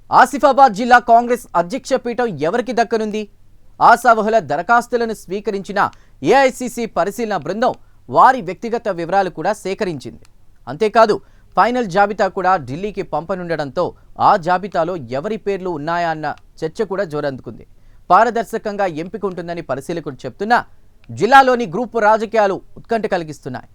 ఆసిఫాబాద్ జిల్లా కాంగ్రెస్ అధ్యక్ష పీఠం ఎవరికి దక్కనుంది? ఆశావహుల దరఖాస్తులను స్వీకరించిన ఏఐసీసీ పరిశీలన బృందం వారి వ్యక్తిగత వివరాలు కూడా సేకరించింది. అంతేకాదు ఫైనల్ జాబితా కూడా ఢిల్లీకి పంపనుండడంతో ఆ జాబితాలో ఎవరి పేర్లు ఉన్నాయా అన్న చర్చ కూడా జోరందుకుంది. పారదర్శకంగా ఎంపిక ఉంటుందని పరిశీలకులు చెప్తున్నా జిల్లాలోని గ్రూపు రాజకీయాలు ఉత్కంఠ కలిగిస్తున్నాయి.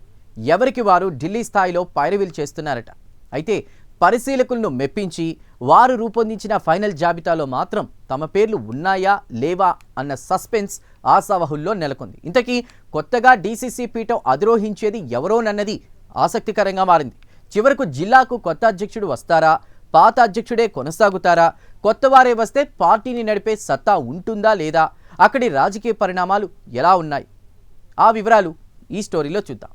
ఎవరికి వారు ఢిల్లీ స్థాయిలో పైరవీలు చేస్తున్నారట. అయితే పరిశీలకులను మెప్పించి వారు రూపొందించిన ఫైనల్ జాబితాలో మాత్రం తమ పేర్లు ఉన్నాయా లేవా అన్న సస్పెన్స్ ఆశావహుల్లో నెలకొంది. ఇంతకీ కొత్తగా డీసీసీ పీఠం అధిరోహించేది ఎవరోనన్నది ఆసక్తికరంగా మారింది. చివరకు జిల్లాకు కొత్త అధ్యక్షుడు వస్తారా, పాత అధ్యక్షుడే కొనసాగుతారా, కొత్త వారే వస్తే పార్టీని నడిపే సత్తా ఉంటుందా లేదా, అక్కడి రాజకీయ పరిణామాలు ఎలా ఉన్నాయి, ఆ వివరాలు ఈ స్టోరీలో చూద్దాం.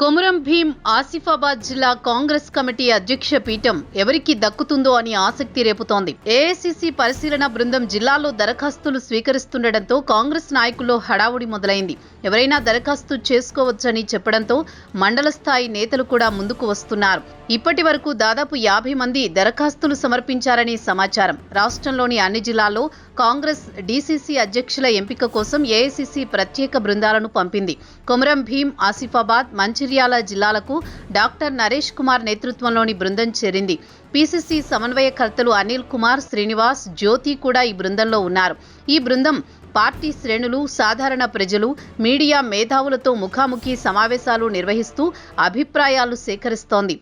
కొమురం భీం ఆసిఫాబాద్ జిల్లా కాంగ్రెస్ కమిటీ అధ్యక్ష పీఠం ఎవరికి దక్కుతుందో అని ఆసక్తి రేపుతోంది. ఏఐసీసీ పరిశీలన బృందం జిల్లాలో దరఖాస్తులు స్వీకరిస్తుండటంతో కాంగ్రెస్ నాయకుల్లో హడావుడి మొదలైంది. ఎవరైనా దరఖాస్తు చేసుకోవచ్చని చెప్పడంతో మండల స్థాయి నేతలు కూడా ముందుకు వస్తున్నారు. ఇప్పటి వరకు దాదాపు 50 మంది దరఖాస్తులు సమర్పించారని సమాచారం. రాష్ట్రంలోని అన్ని జిల్లాల్లో కాంగ్రెస్ డీసీసీ అధ్యక్షుల ఎంపిక కోసం ఏఐసీసీ ప్రత్యేక బృందాలను పంపింది. కొమురం భీం, ఆసిఫాబాద్, మంచిర్యాల జిల్లాలకు డాక్టర్ నరేష్ కుమార్ నేతృత్వంలోని బృందం చేరింది. పీసీసీ సమన్వయకర్తలు అనిల్ కుమార్, శ్రీనివాస్, జ్యోతి కూడా ఈ బృందంలో ఉన్నారు. ఈ బృందం పార్టీ శ్రేణులు, సాధారణ ప్రజలు, మీడియా మేధావులతో ముఖాముఖి సమావేశాలు నిర్వహిస్తూ అభిప్రాయాలు సేకరిస్తోంది.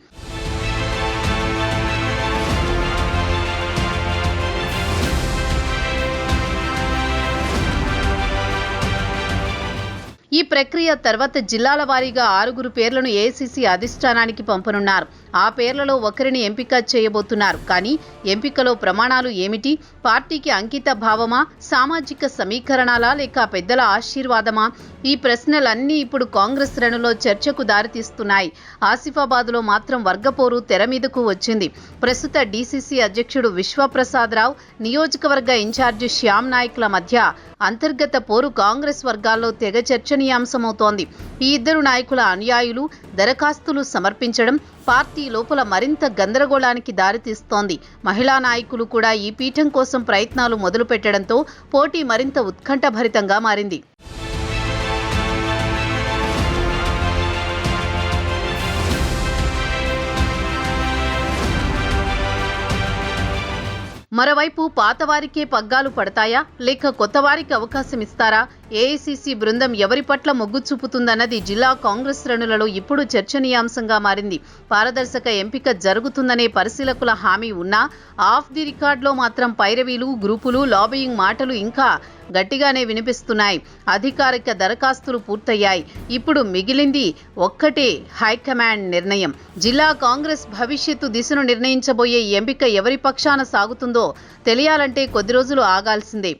ఈ ప్రక్రియ తర్వాత జిల్లాల వారీగా 6 పేర్లను ఏఐసీసీ అధిష్టానానికి పంపనున్నారు. ఆ పేర్లలో ఒకరిని ఎంపిక చేయబోతున్నారు. కానీ ఎంపికలో ప్రమాణాలు ఏమిటి? పార్టీకి అంకిత భావమా, సామాజిక సమీకరణాలా, లేక పెద్దల ఆశీర్వాదమా? ఈ ప్రశ్నలన్నీ ఇప్పుడు కాంగ్రెస్ శ్రేణులో చర్చకు దారితీస్తున్నాయి. ఆసిఫాబాద్లో మాత్రం వర్గపోరు తెర మీదకు వచ్చింది. ప్రస్తుత డీసీసీ అధ్యక్షుడు విశ్వప్రసాద్ రావు, నియోజకవర్గ ఇన్ఛార్జి శ్యామ్ నాయక్ల మధ్య అంతర్గత పోరు కాంగ్రెస్ వర్గాల్లో తెగ చర్చనీయాంశమవుతోంది. ఈ ఇద్దరు నాయకుల అనుయాయులు దరఖాస్తులు సమర్పించడం పార్టీ లోపల మరింత గందరగోళానికి దారితీస్తోంది. మహిళా నాయకులు కూడా ఈ పీఠం కోసం ప్రయత్నాలు మొదలుపెట్టడంతో పోటీ మరింత ఉత్కంఠభరితంగా మారింది. మరోవైపు పాతవారికే పగ్గాలు పడతాయా, లేక కొత్తవారికి అవకాశం ఇస్తారా? ఏఐసీసీ బృందం ఎవరి పట్ల మొగ్గు చూపుతుందన్నది జిల్లా కాంగ్రెస్ శ్రేణులలో ఇప్పుడు చర్చనీయాంశంగా మారింది. పారదర్శక ఎంపిక జరుగుతుందనే పరిశీలకుల హామీ ఉన్నా ఆఫ్ ది రికార్డులో మాత్రం పైరవీలు, గ్రూపులు, లాబియింగ్ మాటలు ఇంకా గట్టిగానే వినిపిస్తున్నాయి. అధికారిక దరఖాస్తులు పూర్తయ్యాయి. ఇప్పుడు మిగిలింది ఒక్కటే, హైకమాండ్ నిర్ణయం. జిల్లా కాంగ్రెస్ భవిష్యత్తు దిశను నిర్ణయించబోయే ఎంపిక ఎవరి పక్షాన సాగుతుందో తెలియాలంటే కొద్ది రోజులు ఆగాల్సిందే.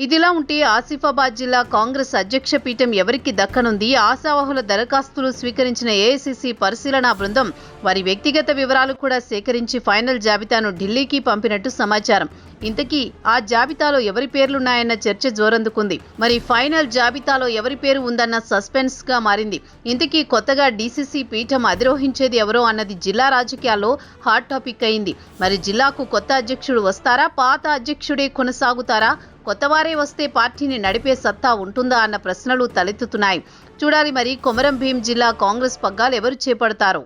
ఇదిలా ఉంటే ఆసిఫాబాద్ జిల్లా కాంగ్రెస్ అధ్యక్ష పీఠం ఎవరికి దక్కనుంది? ఆశావహుల దరఖాస్తులు స్వీకరించిన ఏఐసీసీ పరిశీలనా బృందం వారి వ్యక్తిగత వివరాలు కూడా సేకరించి ఫైనల్ జాబితాను ఢిల్లీకి పంపినట్టు సమాచారం. ఇంతకీ ఆ జాబితాలో ఎవరి పేర్లున్నాయన్న చర్చ జోరందుకుంది. మరి ఫైనల్ జాబితాలో ఎవరి పేరు ఉందన్న సస్పెన్స్ గా మారింది. ఇంతకీ కొత్తగా డీసీసీ పీఠం అధిరోహించేది ఎవరో అన్నది జిల్లా రాజకీయాల్లో హాట్ టాపిక్ అయింది. మరి జిల్లాకు కొత్త అధ్యక్షుడు వస్తారా, పాత అధ్యక్షుడే కొనసాగుతారా, కొత్తవారే వస్తే పార్టీని నడిపే సత్తా ఉంటుందా అన్న ప్రశ్నలు తలెత్తుతున్నాయి. చూడాలి మరి కొమురం భీం జిల్లా కాంగ్రెస్ పగ్గాలు ఎవరు చేపడతారో.